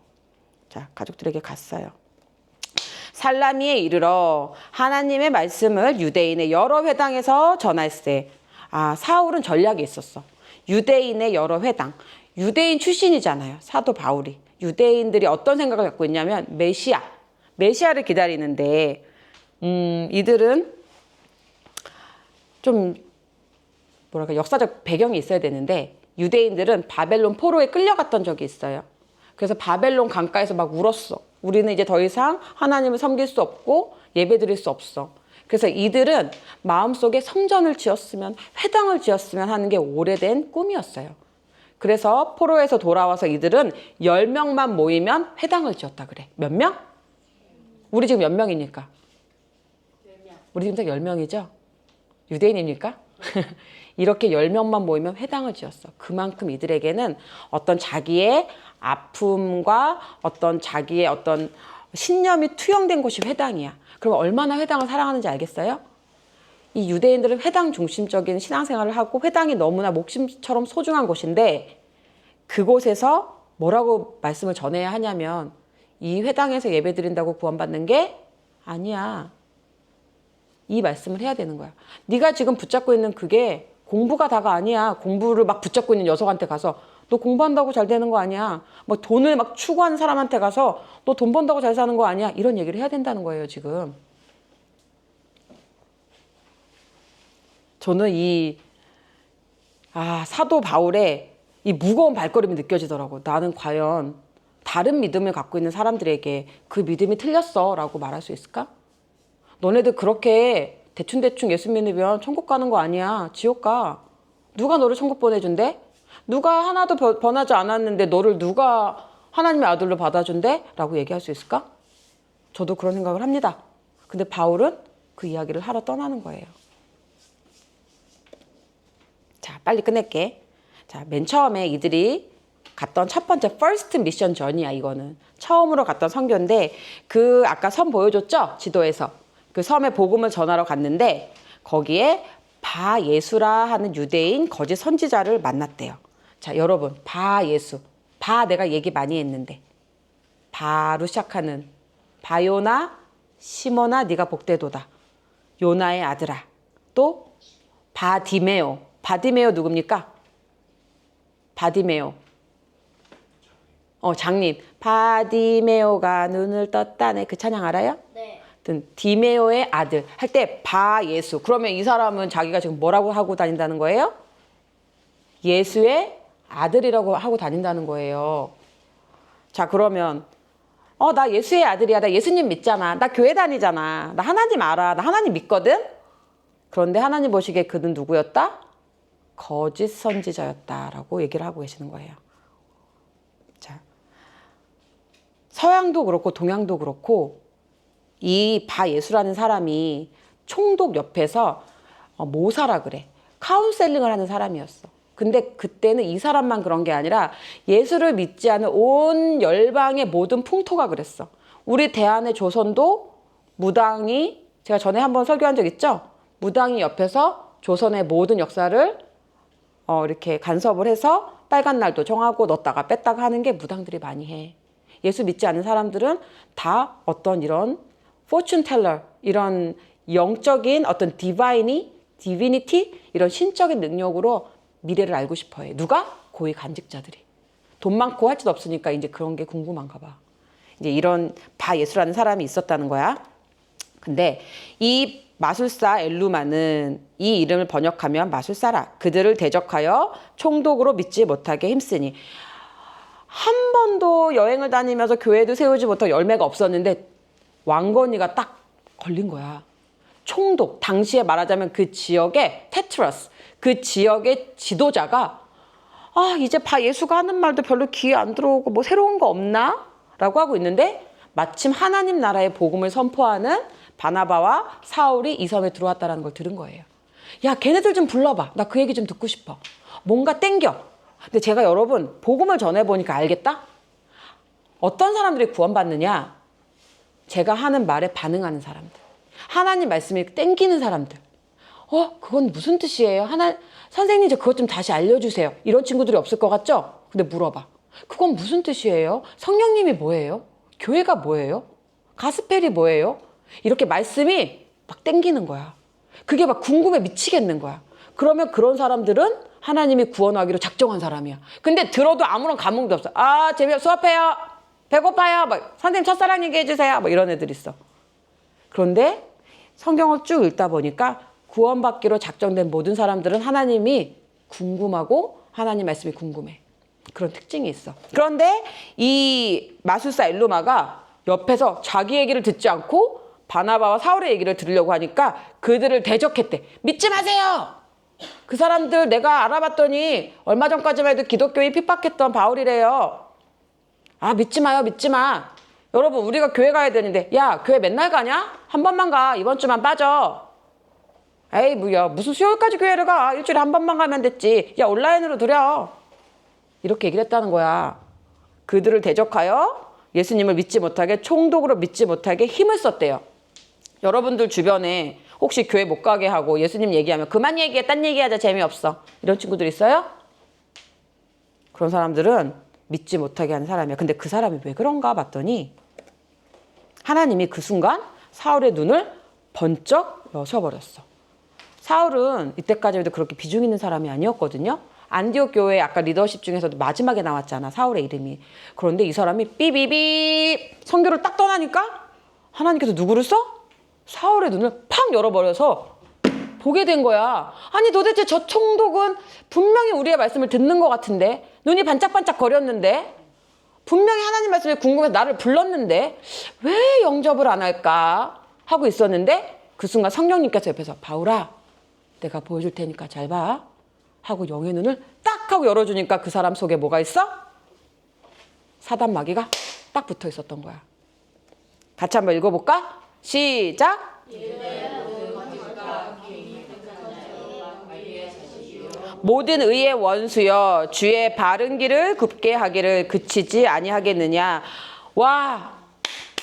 S1: 자, 가족들에게 갔어요. 살라미에 이르러 하나님의 말씀을 유대인의 여러 회당에서 전할세. 사울은 전략이 있었어. 유대인의 여러 회당. 유대인 출신이잖아요. 사도 바울이. 유대인들이 어떤 생각을 갖고 있냐면 메시아를 기다리는데 이들은 좀 뭐랄까 역사적 배경이 있어야 되는데 유대인들은 바벨론 포로에 끌려갔던 적이 있어요. 그래서 바벨론 강가에서 막 울었어. 우리는 이제 더 이상 하나님을 섬길 수 없고 예배드릴 수 없어. 그래서 이들은 마음속에 성전을 지었으면, 회당을 지었으면 하는 게 오래된 꿈이었어요. 그래서 포로에서 돌아와서 이들은 10명만 모이면 회당을 지었다 그래. 몇 명? 우리 지금 몇 명이니까? 우리 지금 딱 10명이죠? 유대인입니까? 이렇게 10명만 모이면 회당을 지었어. 그만큼 이들에게는 어떤 자기의 아픔과 어떤 자기의 어떤 신념이 투영된 곳이 회당이야. 그럼 얼마나 회당을 사랑하는지 알겠어요? 이 유대인들은 회당 중심적인 신앙생활을 하고 회당이 너무나 목숨처럼 소중한 곳인데 그곳에서 뭐라고 말씀을 전해야 하냐면 이 회당에서 예배드린다고 구원받는 게 아니야. 이 말씀을 해야 되는 거야. 네가 지금 붙잡고 있는 그게 공부가 다가 아니야. 공부를 막 붙잡고 있는 녀석한테 가서 너 공부한다고 잘 되는 거 아니야. 뭐 돈을 막 추구하는 사람한테 가서 너 돈 번다고 잘 사는 거 아니야. 이런 얘기를 해야 된다는 거예요, 지금. 저는 사도 바울의 이 무거운 발걸음이 느껴지더라고. 나는 과연 다른 믿음을 갖고 있는 사람들에게 그 믿음이 틀렸어 라고 말할 수 있을까? 너네들 그렇게 대충대충 예수 믿으면 천국 가는 거 아니야. 지옥 가. 누가 너를 천국 보내준대? 누가 하나도 변하지 않았는데 너를 누가 하나님의 아들로 받아준대? 라고 얘기할 수 있을까? 저도 그런 생각을 합니다. 근데 바울은 그 이야기를 하러 떠나는 거예요. 자, 빨리 끝낼게. 자, 맨 처음에 이들이 갔던 첫 번째 first mission journey야, 이거는. 처음으로 갔던 선교인데 그 아까 섬 보여줬죠? 지도에서. 그 섬에 복음을 전하러 갔는데 거기에 바예수라 하는 유대인 거짓 선지자를 만났대요. 자, 여러분, 바예수. 바 내가 얘기 많이 했는데 바로 시작하는 바요나 시모나 네가 복되도다. 요나의 아들아. 또 바디메오. 바디메오 누굽니까? 바디메오. 장님. 바디메오가 눈을 떴다네. 그 찬양 알아요?
S3: 네.
S1: 디메오의 아들 할 때 바예수. 그러면 이 사람은 자기가 지금 뭐라고 하고 다닌다는 거예요? 예수의 아들이라고 하고 다닌다는 거예요. 자, 그러면 나 예수의 아들이야. 나 예수님 믿잖아. 나 교회 다니잖아. 나 하나님 알아. 나 하나님 믿거든. 그런데 하나님 보시기에 그는 누구였다? 거짓 선지자였다라고 얘기를 하고 계시는 거예요. 자, 서양도 그렇고 동양도 그렇고 이 바예수라는 사람이 총독 옆에서 모사라 그래. 카운셀링을 하는 사람이었어. 근데 그때는 이 사람만 그런 게 아니라 예수를 믿지 않은 온 열방의 모든 풍토가 그랬어. 우리 대한의 조선도 무당이, 제가 전에 한번 설교한 적 있죠? 무당이 옆에서 조선의 모든 역사를 이렇게 간섭을 해서 빨간 날도 정하고 넣었다가 뺐다가 하는 게 무당들이 많이 해. 예수 믿지 않는 사람들은 다 어떤 이런 fortune teller, 이런 영적인 어떤 divinity, 이런 신적인 능력으로 미래를 알고 싶어 해. 누가? 고위 간직자들이. 돈 많고 할 짓 없으니까 이제 그런 게 궁금한가 봐. 이제 이런 바예수라는 사람이 있었다는 거야. 근데 이 마술사 엘루마는 이 이름을 번역하면 마술사라. 그들을 대적하여 총독으로 믿지 못하게 힘쓰니. 한 번도 여행을 다니면서 교회도 세우지 못하고 열매가 없었는데 왕건이가 딱 걸린 거야. 총독, 당시에 말하자면 그 지역의 테트러스, 그 지역의 지도자가 이제 바예수가 하는 말도 별로 귀에 안 들어오고 뭐 새로운 거 없나? 라고 하고 있는데 마침 하나님 나라의 복음을 선포하는 바나바와 사울이 이 섬에 들어왔다는 걸 들은 거예요. 야, 걔네들 좀 불러봐. 나 그 얘기 좀 듣고 싶어. 뭔가 땡겨. 근데 제가 여러분 복음을 전해보니까 알겠다? 어떤 사람들이 구원받느냐? 제가 하는 말에 반응하는 사람들. 하나님 말씀이 땡기는 사람들. 그건 무슨 뜻이에요? 선생님, 저 그것 좀 다시 알려주세요. 이런 친구들이 없을 것 같죠? 근데 물어봐. 그건 무슨 뜻이에요? 성령님이 뭐예요? 교회가 뭐예요? 가스펠이 뭐예요? 이렇게 말씀이 막 땡기는 거야. 그게 막 궁금해 미치겠는 거야. 그러면 그런 사람들은 하나님이 구원하기로 작정한 사람이야. 근데 들어도 아무런 감흥도 없어. 재미없어. 수업해요. 배고파요. 선생님 첫사랑 얘기해 주세요. 이런 애들 있어. 그런데 성경을 쭉 읽다 보니까 구원받기로 작정된 모든 사람들은 하나님이 궁금하고 하나님 말씀이 궁금해. 그런 특징이 있어. 그런데 이 마술사 엘루마가 옆에서 자기 얘기를 듣지 않고 바나바와 사울의 얘기를 들으려고 하니까 그들을 대적했대. 믿지 마세요. 그 사람들 내가 알아봤더니 얼마 전까지만 해도 기독교에 핍박했던 바울이래요. 아, 믿지 마요, 믿지 마. 여러분, 우리가 교회 가야 되는데, 야, 교회 맨날 가냐? 한 번만 가. 이번 주만 빠져. 에이, 뭐야, 무슨 수요일까지 교회를 가. 일주일에 한 번만 가면 됐지. 야, 온라인으로 드려. 이렇게 얘기를 했다는 거야. 그들을 대적하여 예수님을 믿지 못하게, 총독으로 믿지 못하게 힘을 썼대요. 여러분들 주변에 혹시 교회 못 가게 하고 예수님 얘기하면 그만 얘기해, 딴 얘기하자, 재미없어. 이런 친구들 있어요? 그런 사람들은 믿지 못하게 하는 사람이야. 근데 그 사람이 왜 그런가 봤더니 하나님이 그 순간 사울의 눈을 번쩍 여셔버렸어. 사울은 이때까지도 그렇게 비중 있는 사람이 아니었거든요. 안디옥 교회 아까 리더십 중에서도 마지막에 나왔잖아, 사울의 이름이. 그런데 이 사람이 삐비비 선교를 딱 떠나니까 하나님께서 누구를 써? 사울의 눈을 팍 열어버려서 보게 된 거야. 아니 도대체 저 총독은 분명히 우리의 말씀을 듣는 것 같은데, 눈이 반짝반짝 거렸는데, 분명히 하나님 말씀이 궁금해서 나를 불렀는데 왜 영접을 안 할까 하고 있었는데, 그 순간 성령님께서 옆에서 바울아, 내가 보여줄 테니까 잘 봐 하고 영의 눈을 딱 하고 열어주니까 그 사람 속에 뭐가 있어? 사단 마귀가 딱 붙어 있었던 거야. 같이 한번 읽어볼까? 시작! 모든 의의 원수여, 주의 바른 길을 굽게 하기를 그치지 아니하겠느냐. 와,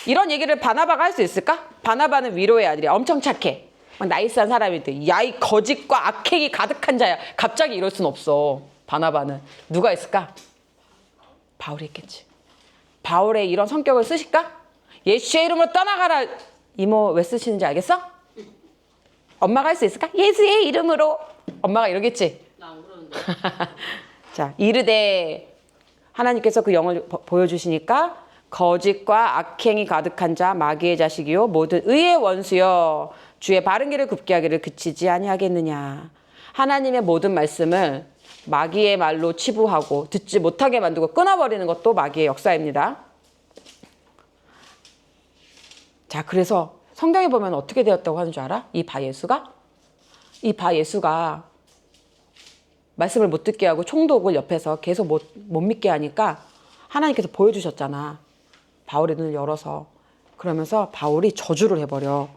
S1: 이런 얘기를 바나바가 할 수 있을까? 바나바는 위로의 아들이야. 엄청 착해. 막 나이스한 사람인데, 야, 이 거짓과 악행이 가득한 자야. 갑자기 이럴 순 없어. 바나바는. 누가 있을까? 바울이 있겠지. 바울의 이런 성격을 쓰실까? 예수의 이름으로 떠나가라. 이모 왜 쓰시는지 알겠어? 엄마가 할 수 있을까? 예수의 이름으로. 엄마가 이러겠지. 자, 이르되 하나님께서 그 영을 보여주시니까 거짓과 악행이 가득한 자, 마귀의 자식이요 모든 의의 원수여, 주의 바른 길을 굽게 하기를 그치지 아니하겠느냐. 하나님의 모든 말씀을 마귀의 말로 치부하고 듣지 못하게 만들고 끊어버리는 것도 마귀의 역사입니다. 자, 그래서 성경에 보면 어떻게 되었다고 하는 줄 알아? 이 바 예수가 말씀을 못 듣게 하고 총독을 옆에서 계속 못 믿게 하니까 하나님께서 보여주셨잖아. 바울의 눈을 열어서. 그러면서 바울이 저주를 해버려.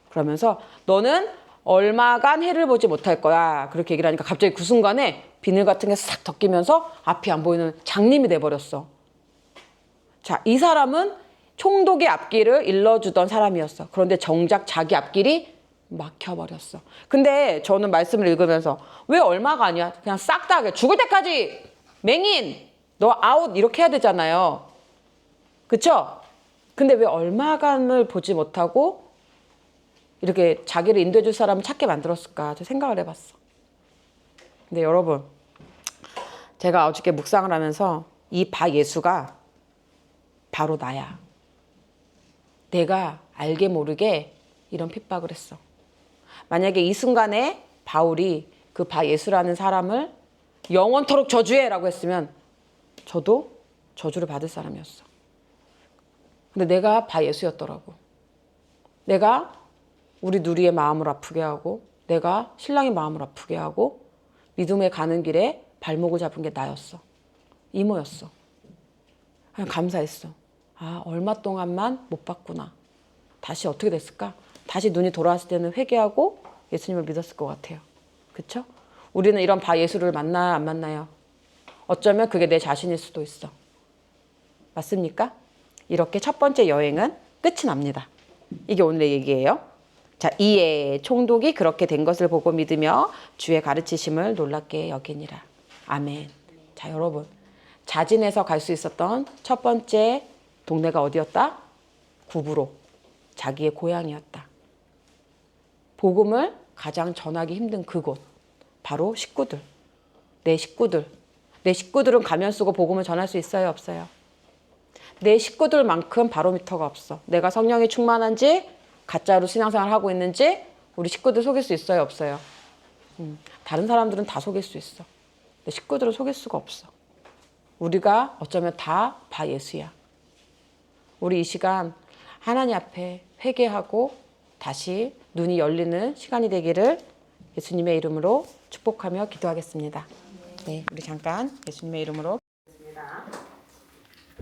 S1: 그러면서 너는 얼마간 해를 보지 못할 거야. 그렇게 얘기를 하니까 갑자기 그 순간에 비늘 같은 게 싹 덮이면서 앞이 안 보이는 장님이 돼버렸어. 자, 이 사람은 총독의 앞길을 일러주던 사람이었어. 그런데 정작 자기 앞길이 막혀버렸어. 근데 저는 말씀을 읽으면서 왜 얼마가 아니야? 그냥 싹 다 죽을 때까지 맹인 너 아웃 이렇게 해야 되잖아요. 그쵸? 근데 왜 얼마간을 보지 못하고 이렇게 자기를 인도해 줄 사람을 찾게 만들었을까? 저 생각을 해봤어. 근데 여러분, 제가 어저께 묵상을 하면서 이 바 예수가 바로 나야. 내가 알게 모르게 이런 핍박을 했어. 만약에 이 순간에 바울이 그 바 예수라는 사람을 영원토록 저주해라고 했으면 저도 저주를 받을 사람이었어. 근데 내가 바 예수였더라고. 내가 우리 누리의 마음을 아프게 하고, 내가 신랑의 마음을 아프게 하고, 믿음에 가는 길에 발목을 잡은 게 나였어. 이모였어. 그냥 감사했어. 아, 얼마 동안만 못 봤구나. 다시 어떻게 됐을까? 다시 눈이 돌아왔을 때는 회개하고 예수님을 믿었을 것 같아요. 그쵸? 우리는 이런 바 예수를 만나요, 안 만나요? 어쩌면 그게 내 자신일 수도 있어. 맞습니까? 이렇게 첫 번째 여행은 끝이 납니다. 이게 오늘의 얘기예요. 자, 이에 총독이 그렇게 된 것을 보고 믿으며 주의 가르치심을 놀랍게 여기니라. 아멘. 자, 여러분, 자진해서 갈 수 있었던 첫 번째 동네가 어디였다? 구브로, 자기의 고향이었다. 복음을 가장 전하기 힘든 그곳, 바로 식구들. 내 식구들은 가면 쓰고 복음을 전할 수 있어요, 없어요? 내 식구들만큼 바로미터가 없어. 내가 성령이 충만한지, 가짜로 신앙생활 하고 있는지 우리 식구들 속일 수 있어요, 없어요? 다른 사람들은 다 속일 수 있어. 내 식구들을 속일 수가 없어. 우리가 어쩌면 다 바예수야. 우리 이 시간 하나님 앞에 회개하고 다시 눈이 열리는 시간이 되기를 예수님의 이름으로 축복하며 기도하겠습니다. 네, 우리 잠깐 예수님의 이름으로